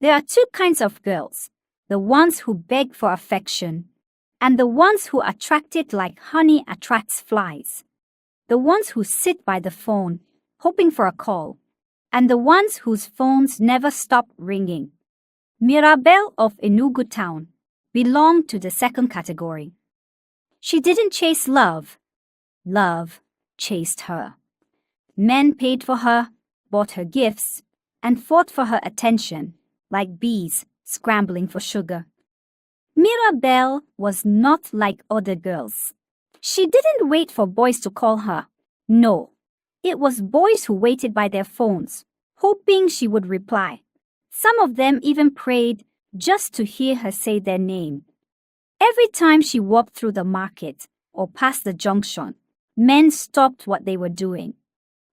There are two kinds of girls, the ones who beg for affection and the ones who attract it like honey attracts flies. The ones who sit by the phone, hoping for a call, and the ones whose phones never stop ringing. Mirabelle of Enugu town belonged to the second category. She didn't chase love. Love chased her. Men paid for her, bought her gifts, and fought for her attention, like bees scrambling for sugar. Mirabelle was not like other girls. She didn't wait for boys to call her. No, it was boys who waited by their phones, hoping she would reply. Some of them even prayed just to hear her say their name. Every time she walked through the market or past the junction, men stopped what they were doing.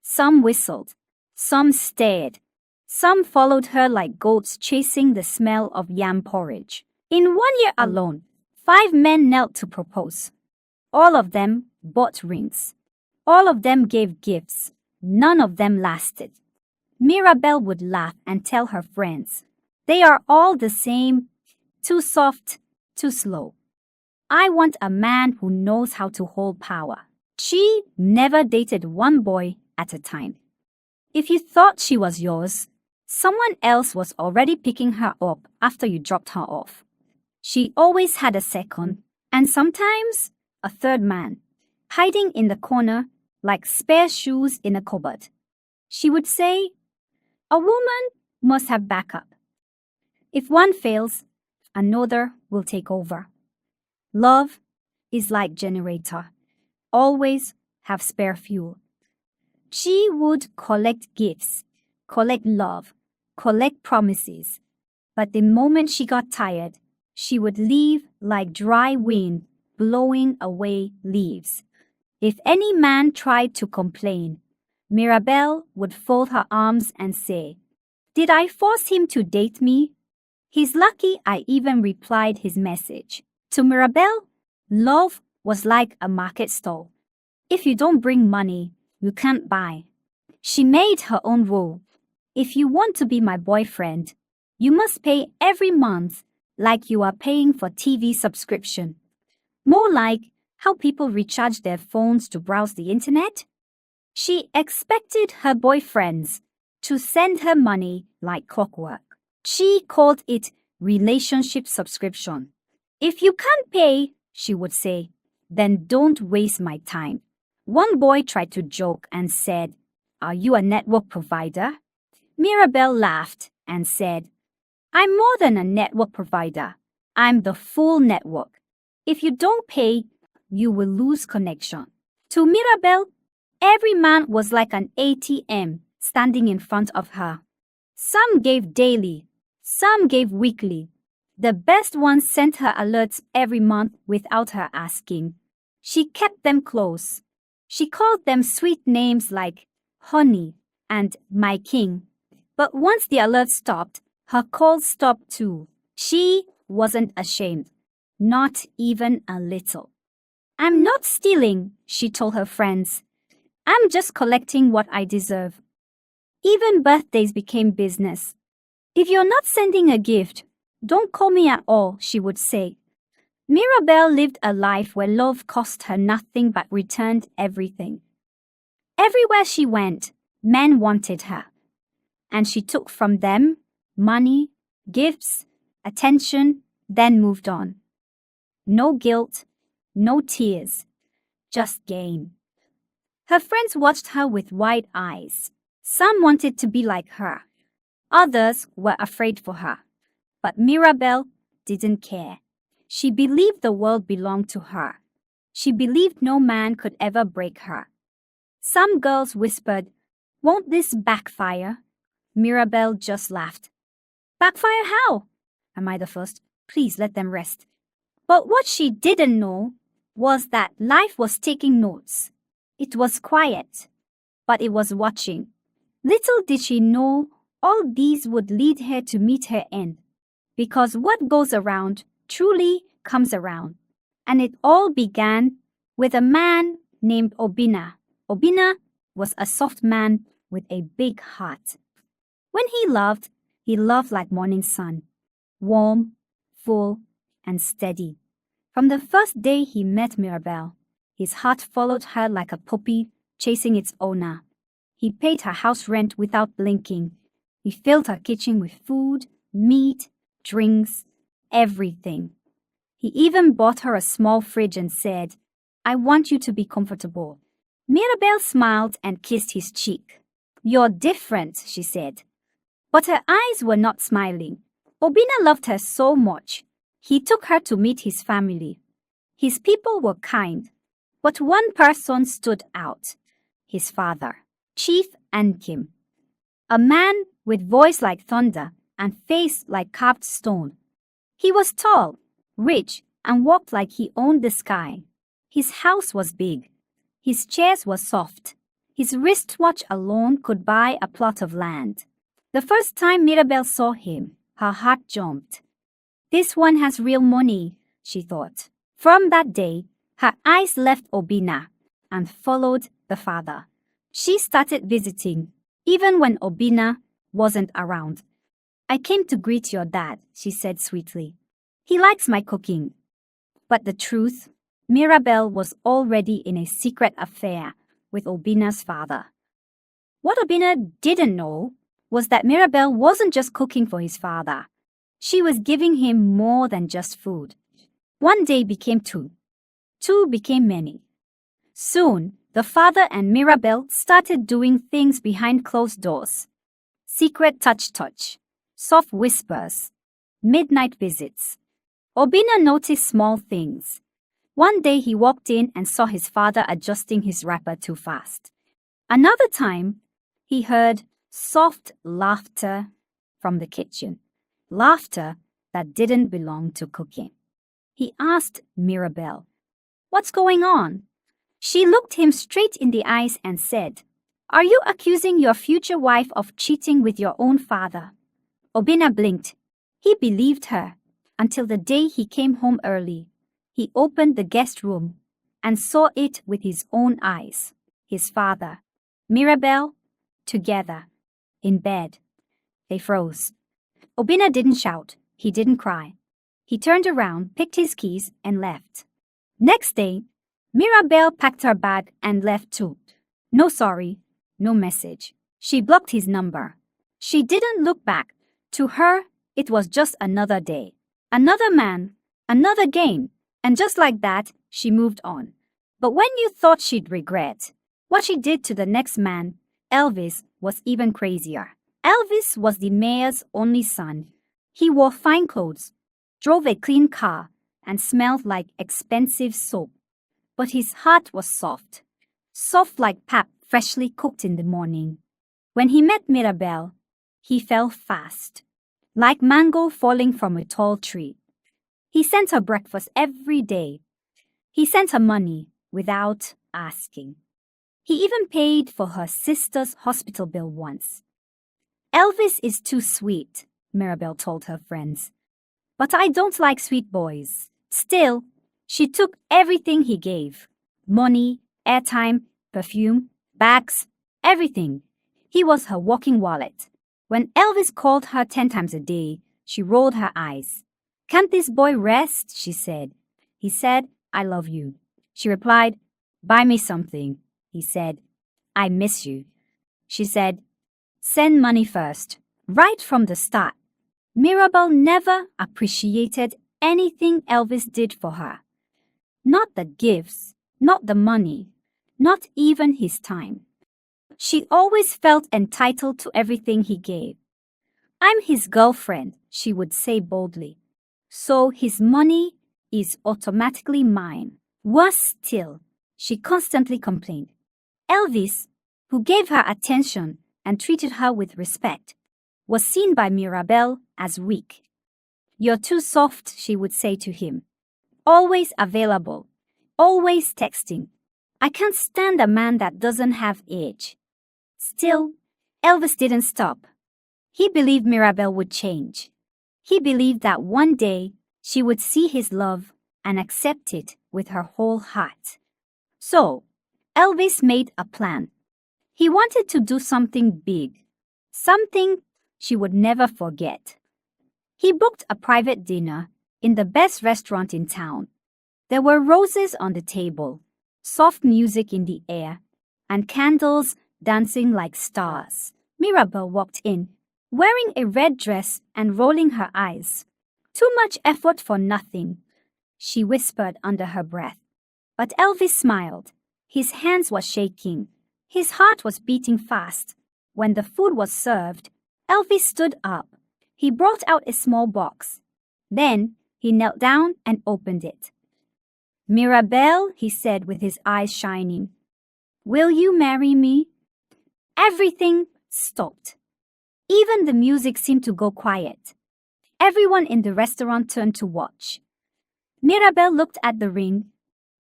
Some whistled, some stared, some followed her like goats chasing the smell of yam porridge. In 1 year alone, 5 men knelt to propose. All of them bought rings. All of them gave gifts. None of them lasted. Mirabelle would laugh and tell her friends, "They are all the same, too soft, too slow. I want a man who knows how to hold power." She never dated one boy at a time. If you thought she was yours, someone else was already picking her up after you dropped her off. She always had a second, and sometimes a third man, hiding in the corner like spare shoes in a cupboard. She would say, "A woman must have backup. If one fails, another will take over." Love is like generator. Always have spare fuel. She would collect gifts, collect love, collect promises. But the moment she got tired, she would leave like dry wind blowing away leaves. If any man tried to complain, Mirabelle would fold her arms and say, "Did I force him to date me?" He's lucky I even replied his message. To Mirabelle, love was like a market stall. If you don't bring money, you can't buy. She made her own rule. If you want to be my boyfriend, you must pay every month like you are paying for TV subscription. More like how people recharge their phones to browse the internet. She expected her boyfriends to send her money like clockwork. She called it relationship subscription. "If you can't pay," she would say, "then don't waste my time." One boy tried to joke and said, "Are you a network provider?" Mirabelle laughed and said, "I'm more than a network provider. I'm the full network. If you don't pay, you will lose connection." To Mirabelle, every man was like an ATM standing in front of her. Some gave daily, some gave weekly. The best ones sent her alerts every month without her asking. She kept them close. She called them sweet names like honey and my king. But once the alert stopped, her calls stopped too. She wasn't ashamed, not even a little. "I'm not stealing," she told her friends. "I'm just collecting what I deserve." Even birthdays became business. "If you're not sending a gift, don't call me at all," she would say. Mirabelle lived a life where love cost her nothing but returned everything. Everywhere she went, men wanted her. And she took from them money, gifts, attention, then moved on. No guilt, no tears, just gain. Her friends watched her with wide eyes. Some wanted to be like her. Others were afraid for her. But Mirabelle didn't care. She believed the world belonged to her. She believed no man could ever break her. Some girls whispered, "Won't this backfire?" Mirabelle just laughed. "Backfire how? Am I the first? Please let them rest." But what she didn't know was that life was taking notes. It was quiet, but it was watching. Little did she know all these would lead her to meet her end. Because what goes around truly comes around. And it all began with a man named Obinna. Obinna was a soft man with a big heart. When he loved, He loved like morning sun, warm, full, and steady. From the first day he met Mirabelle, his heart followed her like a puppy chasing its owner. He paid her house rent without blinking. He filled her kitchen with food, meat, drinks, everything. He even bought her a small fridge and said, "I want you to be comfortable." Mirabelle smiled and kissed his cheek. "You're different," she said. But her eyes were not smiling. Obinna loved her so much. He took her to meet his family. His people were kind, but one person stood out: his father, Chief Ankim. A man with voice like thunder and face like carved stone. He was tall, rich, and walked like he owned the sky. His house was big. His chairs were soft. His wristwatch alone could buy a plot of land. The first time Mirabelle saw him, her heart jumped. "This one has real money," she thought. From that day, her eyes left Obinna and followed the father. She started visiting, even when Obinna wasn't around. "I came to greet your dad," she said sweetly. "He likes my cooking." But the truth, Mirabelle was already in a secret affair with Obinna's father. What Obinna didn't know was that Mirabelle wasn't just cooking for his father. She was giving him more than just food. One day became two. Two became many. Soon, the father and Mirabelle started doing things behind closed doors. Secret touch, soft whispers, midnight visits. Obinna noticed small things. One day he walked in and saw his father adjusting his wrapper too fast. Another time, he heard soft laughter from the kitchen. Laughter that didn't belong to cooking. He asked Mirabelle, "What's going on?" She looked him straight in the eyes and said, "Are you accusing your future wife of cheating with your own father?" Obinna blinked. He believed her until the day he came home early. He opened the guest room and saw it with his own eyes. His father, Mirabelle, together, in bed. They froze. Obinna didn't shout. He didn't cry. He turned around, picked his keys, and left. Next day, Mirabelle packed her bag and left too. No sorry, no message. She blocked his number. She didn't look back. To her, it was just another day. Another man, another game. And just like that, she moved on. But when you thought she'd regret, what she did to the next man, Elvis, was even crazier. Elvis was the mayor's only son. He wore fine clothes, drove a clean car, and smelled like expensive soap. But his heart was soft. Soft like pap freshly cooked in the morning. When he met Mirabelle, he fell fast, like mango falling from a tall tree. He sent her breakfast every day. He sent her money without asking. He even paid for her sister's hospital bill once. "Elvis is too sweet," Mirabelle told her friends. "But I don't like sweet boys." Still, she took everything he gave. Money, airtime, perfume, bags, everything. He was her walking wallet. When Elvis called her 10 times a day, she rolled her eyes. "Can't this boy rest?" she said. He said, "I love you." She replied, "Buy me something." He said, "I miss you." She said, "Send money first." Right from the start, Mirabelle never appreciated anything Elvis did for her. Not the gifts, not the money, not even his time. She always felt entitled to everything he gave. "I'm his girlfriend," she would say boldly. "So his money is automatically mine." Worse still, she constantly complained. Elvis, who gave her attention and treated her with respect, was seen by Mirabelle as weak. "You're too soft," she would say to him. "Always available, always texting. I can't stand a man that doesn't have age." Still, Elvis didn't stop. He believed Mirabelle would change. He believed that one day she would see his love and accept it with her whole heart. So, Elvis made a plan. He wanted to do something big, something she would never forget. He booked a private dinner in the best restaurant in town. There were roses on the table, soft music in the air, and candles dancing like stars. Mirabelle walked in, wearing a red dress and rolling her eyes. "Too much effort for nothing," she whispered under her breath. But Elvis smiled. His hands were shaking. His heart was beating fast. When the food was served, Elvis stood up. He brought out a small box. Then he knelt down and opened it. "Mirabelle," he said with his eyes shining, "will you marry me?" Everything stopped. Even the music seemed to go quiet. Everyone in the restaurant turned to watch. Mirabelle looked at the ring,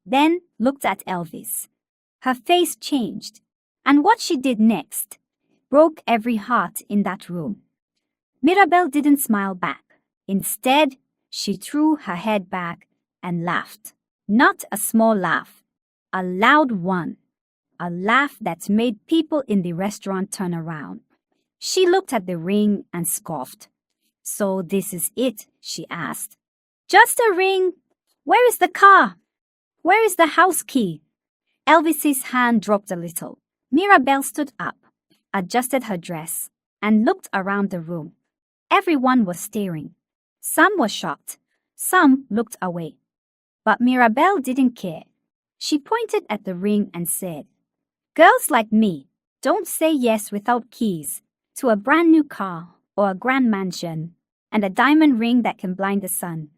then looked at Elvis. Her face changed, and what she did next broke every heart in that room. Mirabelle didn't smile back. Instead, she threw her head back and laughed. Not a small laugh, a loud one. A laugh that made people in the restaurant turn around. She looked at the ring and scoffed. "So this is it?" she asked. "Just a ring. Where is the car? Where is the house key?" Elvis's hand dropped a little. Mirabelle stood up, adjusted her dress, and looked around the room. Everyone was staring. Some were shocked. Some looked away. But Mirabelle didn't care. She pointed at the ring and said, "Girls like me don't say yes without keys to a brand new car or a grand mansion and a diamond ring that can blind the sun.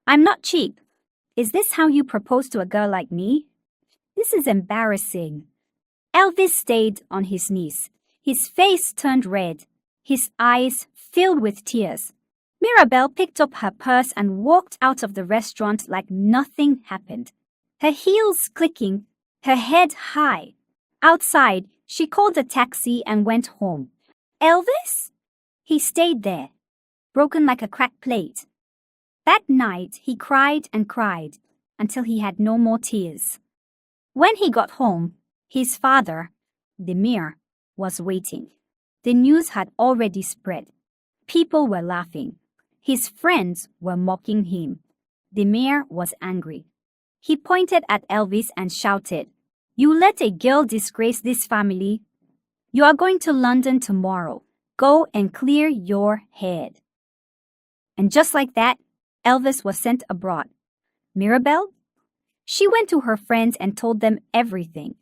I'm not cheap. Is this how you propose to a girl like me? This is embarrassing." Elvis stayed on his knees. His face turned red. His eyes filled with tears. Mirabelle picked up her purse and walked out of the restaurant like nothing happened. Her heels clicking, her head high. Outside, she called a taxi and went home. Elvis? He stayed there, broken like a cracked plate. That night, he cried and cried until he had no more tears. When he got home, his father, Demir, was waiting. The news had already spread. People were laughing. His friends were mocking him. Demir was angry. He pointed at Elvis and shouted, "You let a girl disgrace this family? You are going to London tomorrow. Go and clear your head." And just like that, Elvis was sent abroad. Mirabelle? She went to her friends and told them everything.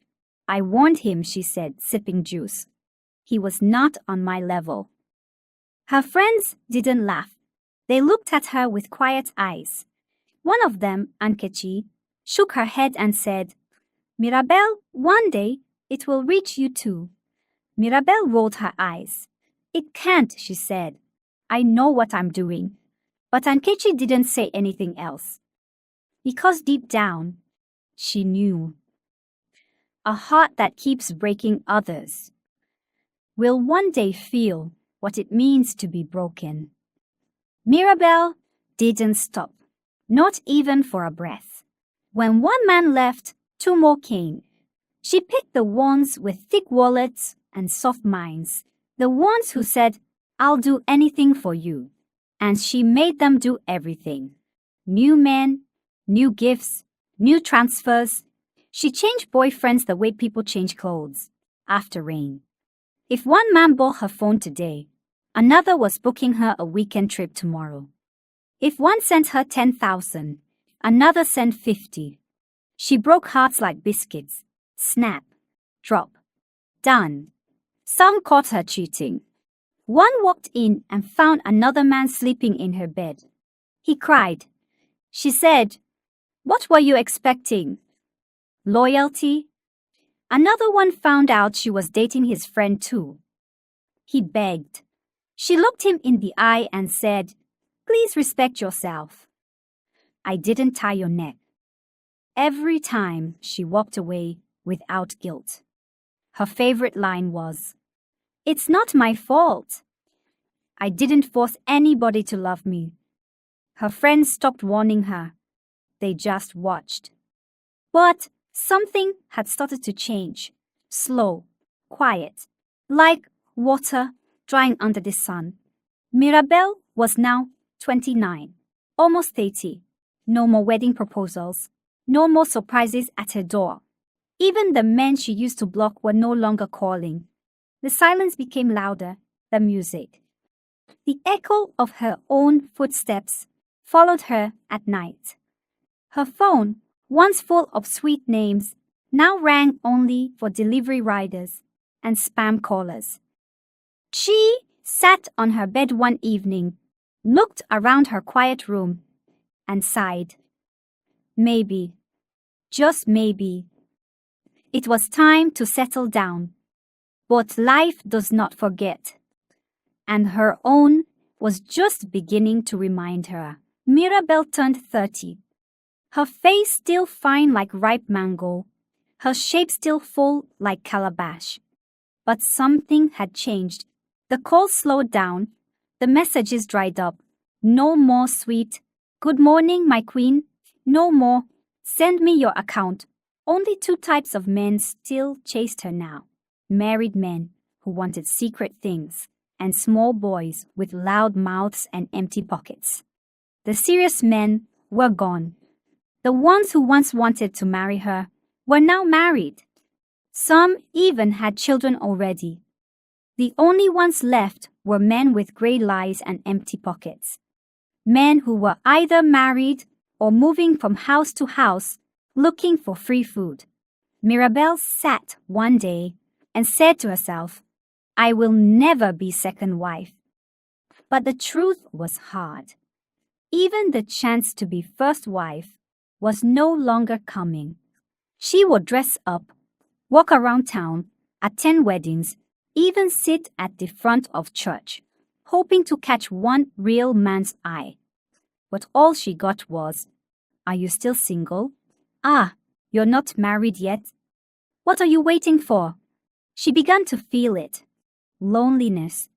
"I warned him," she said, sipping juice. "He was not on my level." Her friends didn't laugh. They looked at her with quiet eyes. One of them, Ankechi, shook her head and said, "Mirabelle, one day it will reach you too." Mirabelle rolled her eyes. "It can't," she said. "I know what I'm doing." But Ankechi didn't say anything else. Because deep down, she knew. A heart that keeps breaking others will one day feel what it means to be broken. Mirabelle didn't stop, not even for a breath. When one man left, two more came. She picked the ones with thick wallets and soft minds, the ones who said, "I'll do anything for you." And she made them do everything. New men, new gifts, new transfers. She changed boyfriends the way people change clothes, after rain. If one man bought her phone today, another was booking her a weekend trip tomorrow. If one sent her 10,000, another sent 50. She broke hearts like biscuits. Snap, drop, done. Some caught her cheating. One walked in and found another man sleeping in her bed. He cried. She said, "What were you expecting? Loyalty?" Another one found out she was dating his friend too. He begged. She looked him in the eye and said, "Please respect yourself. I didn't tie your neck." Every time she walked away without guilt. Her favorite line was, "It's not my fault. I didn't force anybody to love me." Her friends stopped warning her. They just watched. But something had started to change. Slow, quiet, like water drying under the sun. Mirabelle was now 29, almost 30. No more wedding proposals. No more surprises at her door. Even the men she used to block were no longer calling. The silence became louder, the music. The echo of her own footsteps followed her at night. Her phone, once full of sweet names, now rang only for delivery riders and spam callers. She sat on her bed one evening, looked around her quiet room, and sighed. Maybe, just maybe, it was time to settle down. But life does not forget. And her own was just beginning to remind her. Mirabelle turned 30. Her face still fine like ripe mango, her shape still full like calabash. But something had changed. The calls slowed down, the messages dried up. No more sweet, "Good morning, my queen." No more, "Send me your account." Only two types of men still chased her now. Married men who wanted secret things, and small boys with loud mouths and empty pockets. The serious men were gone. The ones who once wanted to marry her were now married. Some even had children already. The only ones left were men with grey lies and empty pockets. Men who were either married or moving from house to house looking for free food. Mirabelle sat one day and said to herself, "I will never be second wife." But the truth was hard. Even the chance to be first wife was no longer coming. She would dress up, walk around town, attend weddings, even sit at the front of church, hoping to catch one real man's eye. But all she got was, "Are you still single? Ah, you're not married yet? What are you waiting for?" She began to feel it. Loneliness.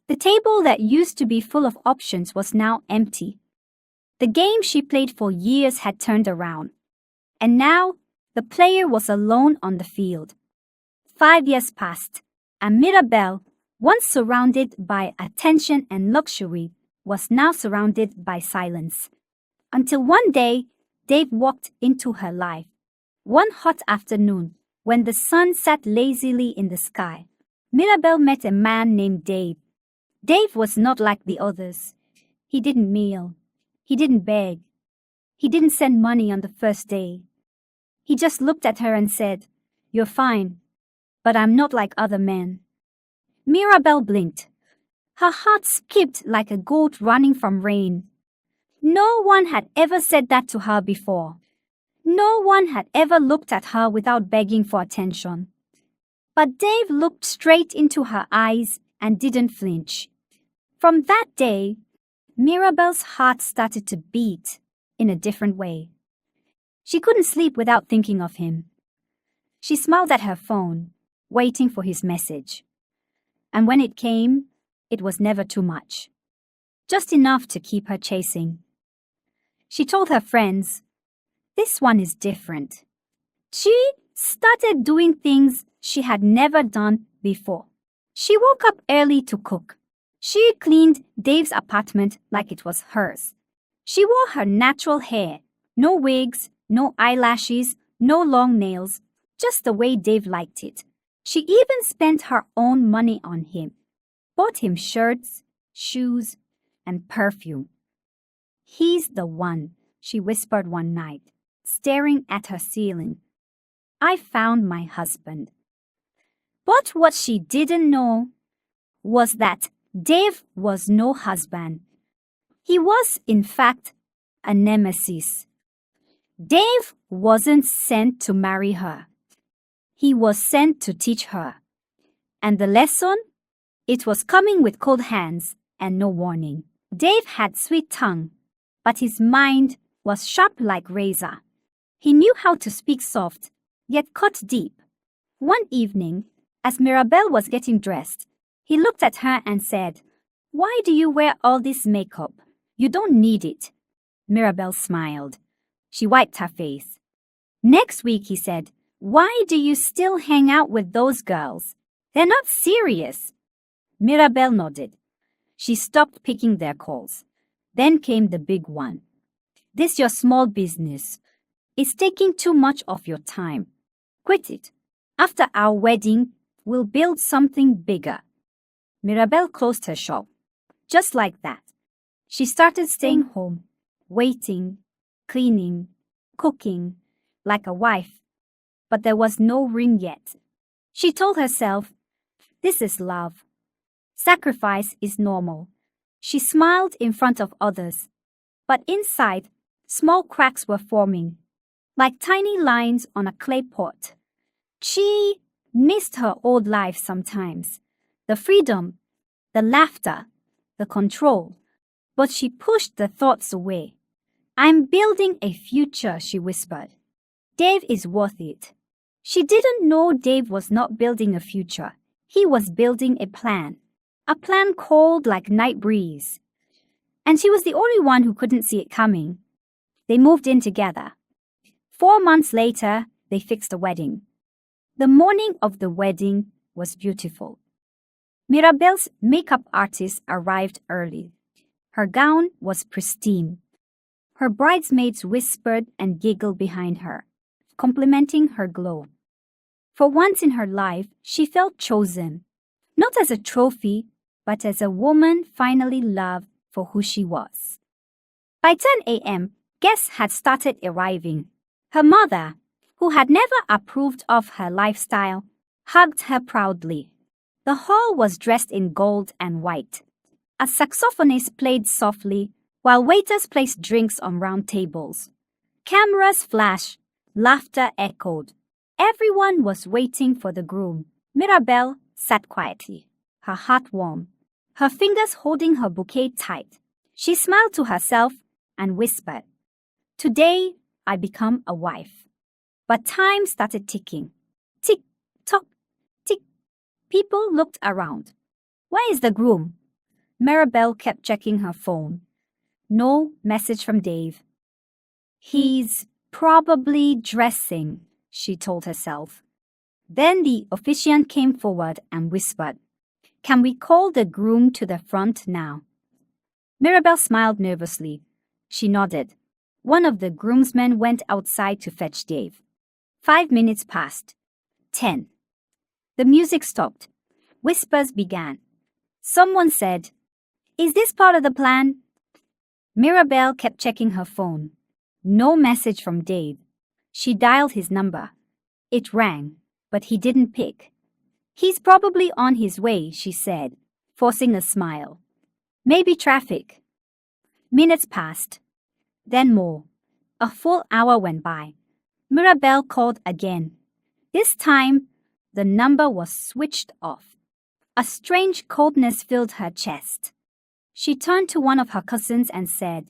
The table that used to be full of options was now empty. The game she played for years had turned around. And now, the player was alone on the field. 5 years passed, and Mirabelle, once surrounded by attention and luxury, was now surrounded by silence. Until one day, Dave walked into her life. One hot afternoon, when the sun sat lazily in the sky, Mirabelle met a man named Dave. Dave was not like the others. He didn't meal. He didn't beg. He didn't send money on the first day. He just looked at her and said, "You're fine, but I'm not like other men." Mirabelle blinked. Her heart skipped like a goat running from rain. No one had ever said that to her before. No one had ever looked at her without begging for attention. But Dave looked straight into her eyes and didn't flinch. From that day, Mirabelle's heart started to beat in a different way. She couldn't sleep without thinking of him. She smiled at her phone, waiting for his message. And when it came, it was never too much. Just enough to keep her chasing. She told her friends, "This one is different." She started doing things she had never done before. She woke up early to cook. She cleaned Dave's apartment like it was hers. She wore her natural hair, no wigs, no eyelashes, no long nails, just the way Dave liked it. She even spent her own money on him, bought him shirts, shoes, and perfume. "He's the one," she whispered one night, staring at her ceiling. "I found my husband." But what she didn't know was that Dave was no husband. He was, in fact, a nemesis. Dave wasn't sent to marry her. He was sent to teach her. And the lesson? It was coming with cold hands and no warning. Dave had sweet tongue, but his mind was sharp like razor. He knew how to speak soft, yet cut deep. One evening, as Mirabelle was getting dressed, he looked at her and said, "Why do you wear all this makeup? You don't need it." Mirabelle smiled. She wiped her face. "Next week," he said, "why do you still hang out with those girls? They're not serious." Mirabelle nodded. She stopped picking their calls. Then came the big one. This your small business. It's taking too much of your time. Quit it. After our wedding, we'll build something bigger. Mirabelle closed her shop. Just like that. She started staying home, waiting, cleaning, cooking, like a wife. But there was no ring yet. She told herself, this is love. Sacrifice is normal. She smiled in front of others. But inside, small cracks were forming, like tiny lines on a clay pot. She missed her old life sometimes. The freedom, the laughter, the control. But she pushed the thoughts away. I'm building a future, she whispered. Dave is worth it. She didn't know Dave was not building a future. He was building a plan cold like night breeze. And she was the only one who couldn't see it coming. They moved in together. 4 months later, they fixed a wedding. The morning of the wedding was beautiful. Mirabelle's makeup artist arrived early. Her gown was pristine. Her bridesmaids whispered and giggled behind her, complimenting her glow. For once in her life, she felt chosen, not as a trophy, but as a woman finally loved for who she was. By 10 a.m., guests had started arriving. Her mother, who had never approved of her lifestyle, hugged her proudly. The hall was dressed in gold and white. A saxophonist played softly, while waiters placed drinks on round tables. Cameras flashed, laughter echoed. Everyone was waiting for the groom. Mirabelle sat quietly, her heart warm, her fingers holding her bouquet tight. She smiled to herself and whispered, Today, I become a wife. But time started ticking. Tick, tock, tick. People looked around. Where is the groom? Mirabelle kept checking her phone. No message from Dave. He's probably dressing, she told herself. Then the officiant came forward and whispered, Can we call the groom to the front now? Mirabelle smiled nervously. She nodded. One of the groomsmen went outside to fetch Dave. 5 minutes passed. 10. The music stopped. Whispers began. Someone said, Is this part of the plan? Mirabelle kept checking her phone. No message from Dave. She dialed his number. It rang, but he didn't pick. He's probably on his way, she said, forcing a smile. Maybe traffic. Minutes passed. Then more. A full hour went by. Mirabelle called again. This time, the number was switched off. A strange coldness filled her chest. She turned to one of her cousins and said,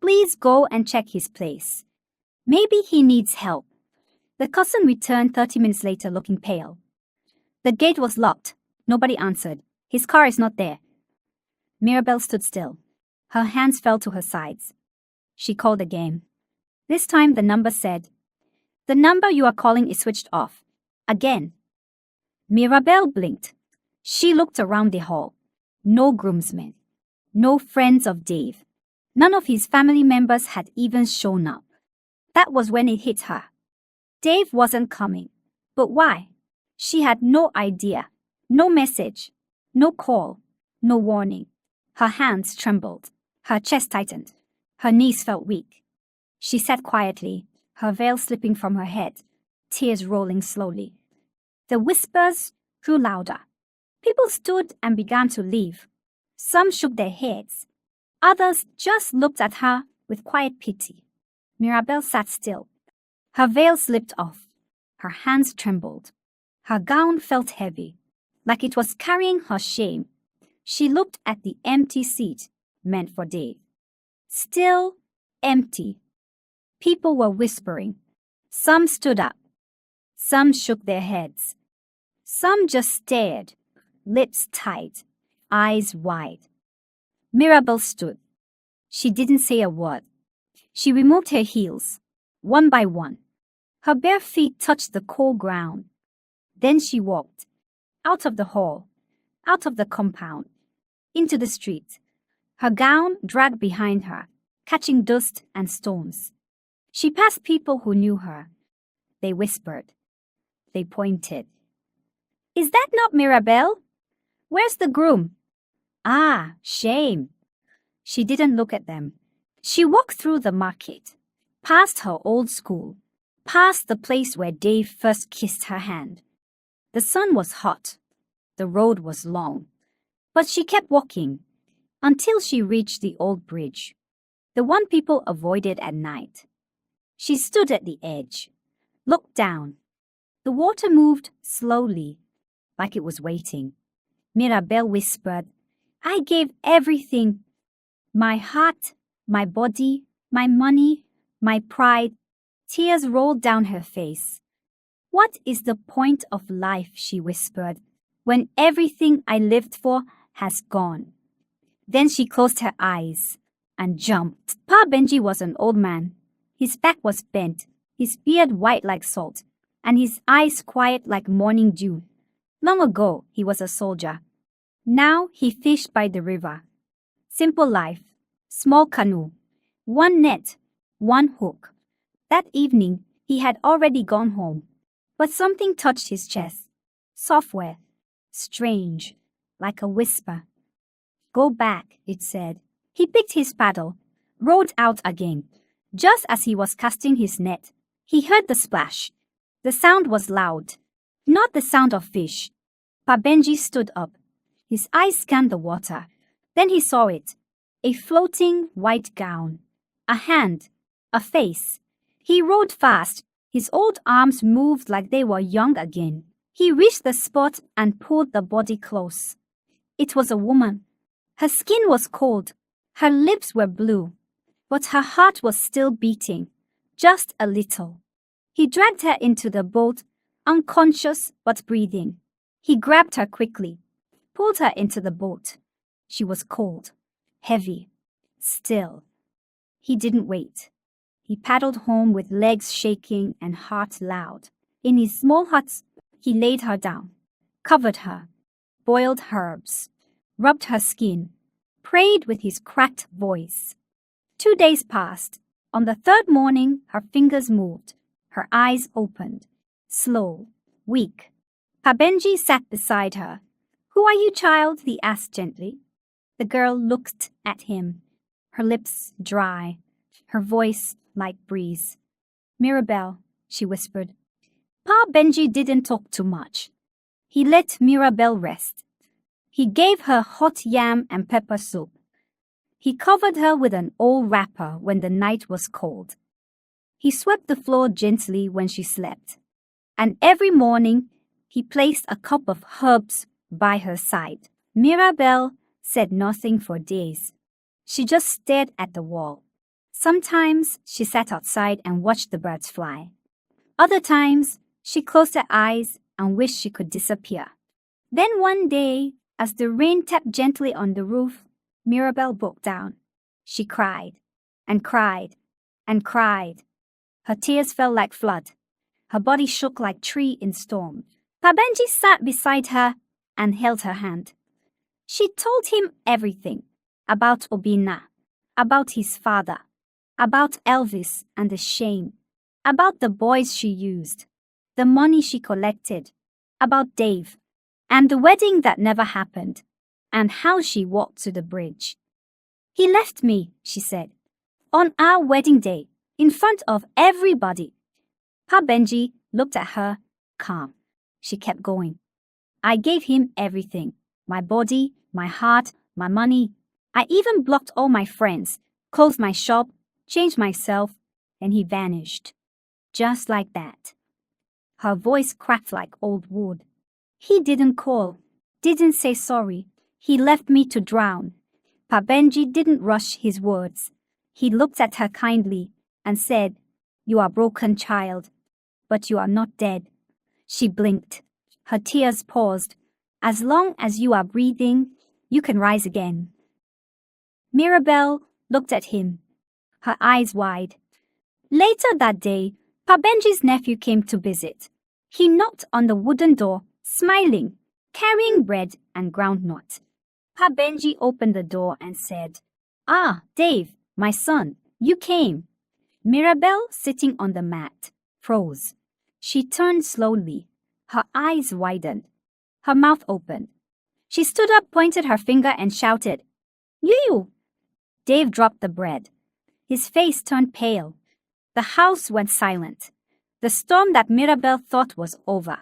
Please go and check his place. Maybe he needs help. The cousin returned 30 minutes later looking pale. The gate was locked. Nobody answered. His car is not there. Mirabelle stood still. Her hands fell to her sides. She called again. This time the number said, The number you are calling is switched off. Again. Mirabelle blinked. She looked around the hall. No groomsmen. No friends of Dave. None of his family members had even shown up. That was when it hit her. Dave wasn't coming. But why? She had no idea. No message. No call. No warning. Her hands trembled. Her chest tightened. Her knees felt weak. She sat quietly, her veil slipping from her head, tears rolling slowly. The whispers grew louder. People stood and began to leave. Some shook their heads. Others just looked at her with quiet pity. Mirabelle sat still. Her veil slipped off. Her hands trembled. Her gown felt heavy, like it was carrying her shame. She looked at the empty seat meant for Dave. Still empty. People were whispering. Some stood up. Some shook their heads. Some just stared, lips tight, eyes wide. Mirabelle stood. She didn't say a word. She removed her heels, one by one. Her bare feet touched the cold ground. Then she walked, out of the hall, out of the compound, into the street, her gown dragged behind her, catching dust and stones. She passed people who knew her. They whispered. They pointed. "Is that not Mirabelle? Where's the groom?" "Ah, shame." She didn't look at them. She walked through the market, past her old school, past the place where Dave first kissed her hand. The sun was hot. The road was long. But she kept walking until she reached the old bridge, the one people avoided at night. She stood at the edge, looked down. The water moved slowly, like it was waiting. Mirabelle whispered, "I gave everything. My heart, my body, my money, my pride." Tears rolled down her face. "What is the point of life," she whispered, "when everything I lived for has gone?" Then she closed her eyes and jumped. Pa Benji was an old man. His back was bent, his beard white like salt, and his eyes quiet like morning dew. Long ago, he was a soldier. Now he fished by the river. Simple life, small canoe, one net, one hook. That evening, he had already gone home, but something touched his chest. Software, strange, like a whisper. "Go back," it said. He picked his paddle, rowed out again. Just as he was casting his net, he heard the splash. The sound was loud, not the sound of fish. Pa Benji stood up. His eyes scanned the water. Then he saw it, a floating white gown, a hand, a face. He rowed fast. His old arms moved like they were young again. He reached the spot and pulled the body close. It was a woman. Her skin was cold. Her lips were blue. But her heart was still beating, just a little. He dragged her into the boat, unconscious but breathing. He grabbed her quickly, pulled her into the boat. She was cold, heavy, still. He didn't wait. He paddled home with legs shaking and heart loud. In his small hut, he laid her down, covered her, boiled herbs, rubbed her skin, prayed with his cracked voice. 2 days passed. On the third morning, her fingers moved. Her eyes opened. Slow, weak. Pa Benji sat beside her. "Who are you, child?" he asked gently. The girl looked at him, her lips dry, her voice like breeze. "Mirabelle," she whispered. Pa Benji didn't talk too much. He let Mirabelle rest. He gave her hot yam and pepper soup. He covered her with an old wrapper when the night was cold. He swept the floor gently when she slept. And every morning, he placed a cup of herbs by her side. Mirabelle said nothing for days. She just stared at the wall. Sometimes she sat outside and watched the birds fly. Other times, she closed her eyes and wished she could disappear. Then one day, as the rain tapped gently on the roof, Mirabelle broke down. She cried and cried and cried. Her tears fell like flood. Her body shook like tree in storm. Pa Benji sat beside her and held her hand. She told him everything about Obinna, about his father, about Elvis and the shame, about the boys she used, the money she collected, about Dave, and the wedding that never happened, and how she walked to the bridge. "He left me," she said, "on our wedding day, in front of everybody." Pa Benji looked at her, calm. She kept going. "I gave him everything, my body, my heart, my money. I even blocked all my friends, closed my shop, changed myself, and he vanished. Just like that." Her voice cracked like old wood. "He didn't call, didn't say sorry. He left me to drown." Pa Benji didn't rush his words. He looked at her kindly and said, "You are broken, child, but you are not dead." She blinked. Her tears paused. "As long as you are breathing, you can rise again." Mirabelle looked at him, her eyes wide. Later that day, Pa Benji's nephew came to visit. He knocked on the wooden door, smiling. carrying bread and groundnut. Pa Benji opened the door and said, "Ah, Dave, my son, you came." Mirabelle, sitting on the mat, froze. She turned slowly. Her eyes widened. Her mouth opened. She stood up, pointed her finger, and shouted, "You!" Dave dropped the bread. His face turned pale. The house went silent. The storm that Mirabelle thought was over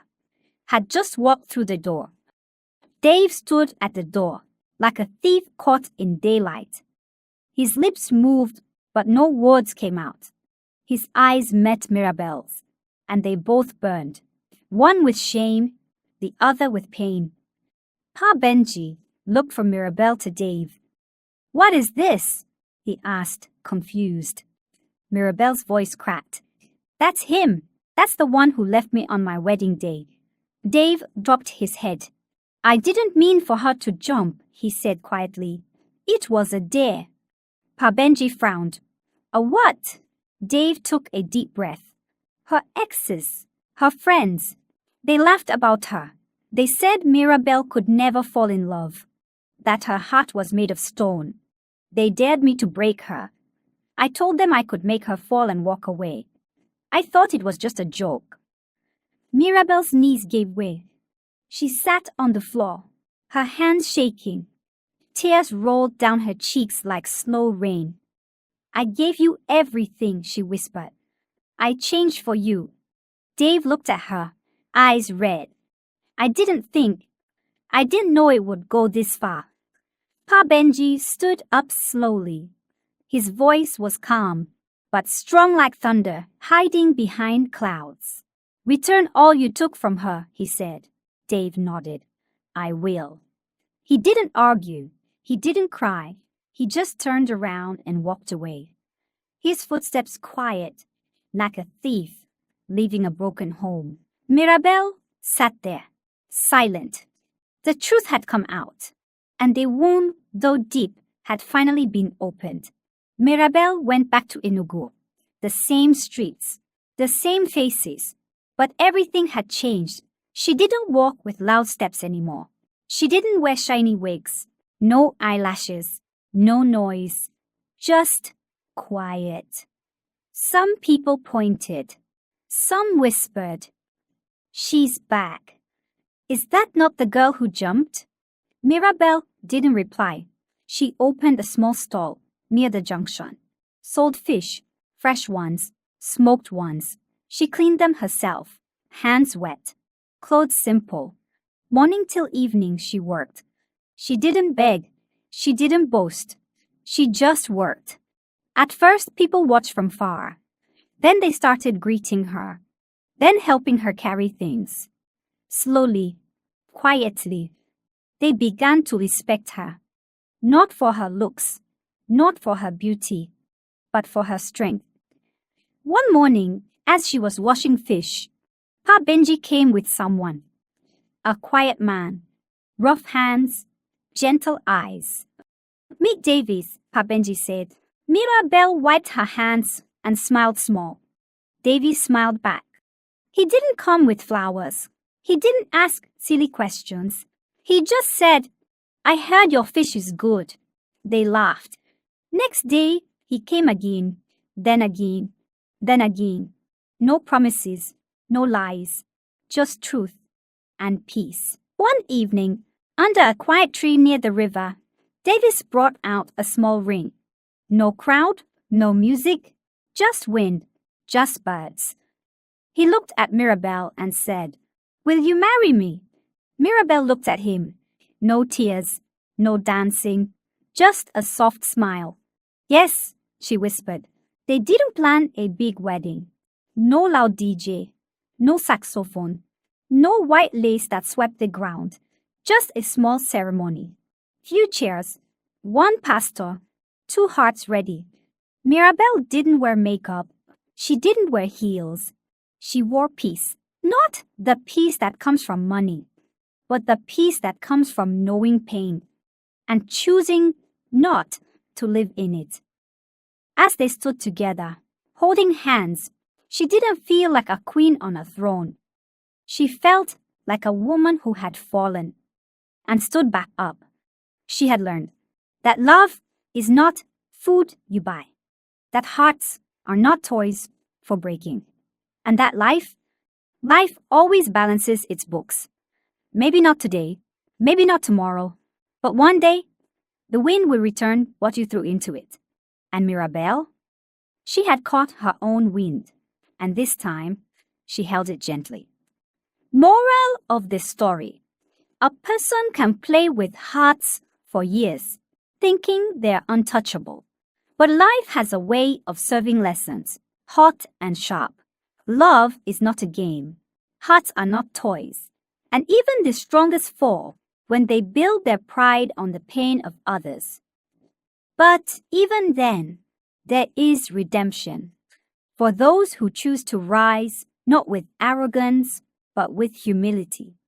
had just walked through the door. Dave stood at the door, like a thief caught in daylight. His lips moved, but no words came out. His eyes met Mirabelle's, and they both burned, one with shame, the other with pain. Pa Benji looked from Mirabelle to Dave. "What is this?" he asked, confused. Mirabelle's voice cracked. "That's him. That's the one who left me on my wedding day." Dave dropped his head. "I didn't mean for her to jump," he said quietly. "It was a dare." Pa Benji frowned. "A what?" Dave took a deep breath. "Her exes, her friends. They laughed about her. They said Mirabelle could never fall in love, that her heart was made of stone. They dared me to break her. I told them I could make her fall and walk away. I thought it was just a joke." Mirabelle's knees gave way. She sat on the floor, her hands shaking. Tears rolled down her cheeks like slow rain. "I gave you everything," she whispered. "I changed for you." Dave looked at her, eyes red. I didn't know it would go this far." Pa Benji stood up slowly. His voice was calm, but strong like thunder, hiding behind clouds. "Return all you took from her," he said. Dave nodded. "I will." He didn't argue. He didn't cry. He just turned around and walked away. His footsteps quiet, like a thief leaving a broken home. Mirabelle sat there, silent. The truth had come out, and the wound, though deep, had finally been opened. Mirabelle went back to Enugu. The same streets, the same faces, but everything had changed. She didn't walk with loud steps anymore. She didn't wear shiny wigs, no eyelashes, no noise, just quiet. Some people pointed. Some whispered, "She's back. Is that not the girl who jumped?" Mirabelle didn't reply. She opened a small stall near the junction. Sold fish, fresh ones, smoked ones. She cleaned them herself, hands wet, clothes simple. Morning till evening she worked. She didn't beg. She didn't boast. She just worked. At first, people watched from far. Then they started greeting her, then helping her carry things. Slowly, quietly, they began to respect her, not for her looks, not for her beauty, but for her strength. One morning, as she was washing fish, Pa Benji came with someone. A quiet man, rough hands, gentle eyes. "Meet Davies," Pa Benji said. Mirabelle wiped her hands and smiled small. Davies smiled back. He didn't come with flowers. He didn't ask silly questions. He just said, "I heard your fish is good." They laughed. Next day, he came again, then again, then again. No promises, no lies, just truth and peace. One evening, under a quiet tree near the river, Davis brought out a small ring. No crowd, no music, just wind, just birds. He looked at Mirabelle and said, "Will you marry me?" Mirabelle looked at him. No tears, no dancing, just a soft smile. "Yes," she whispered. They didn't plan a big wedding. No loud DJ, no saxophone, no white lace that swept the ground. Just a small ceremony. Few chairs, one pastor, two hearts ready. Mirabelle didn't wear makeup. She didn't wear heels. She wore peace. Not the peace that comes from money, but the peace that comes from knowing pain and choosing not to live in it. As they stood together, holding hands, she didn't feel like a queen on a throne. She felt like a woman who had fallen, and stood back up. She had learned that love is not food you buy, that hearts are not toys for breaking, and that life always balances its books. Maybe not today, maybe not tomorrow, but one day, the wind will return what you threw into it. And Mirabelle? She had caught her own wind, and this time, she held it gently. Moral of this story: a person can play with hearts for years, thinking they're untouchable. But life has a way of serving lessons, hot and sharp. Love is not a game. Hearts are not toys. And even the strongest fall when they build their pride on the pain of others. But even then, there is redemption for those who choose to rise not with arrogance, but with humility.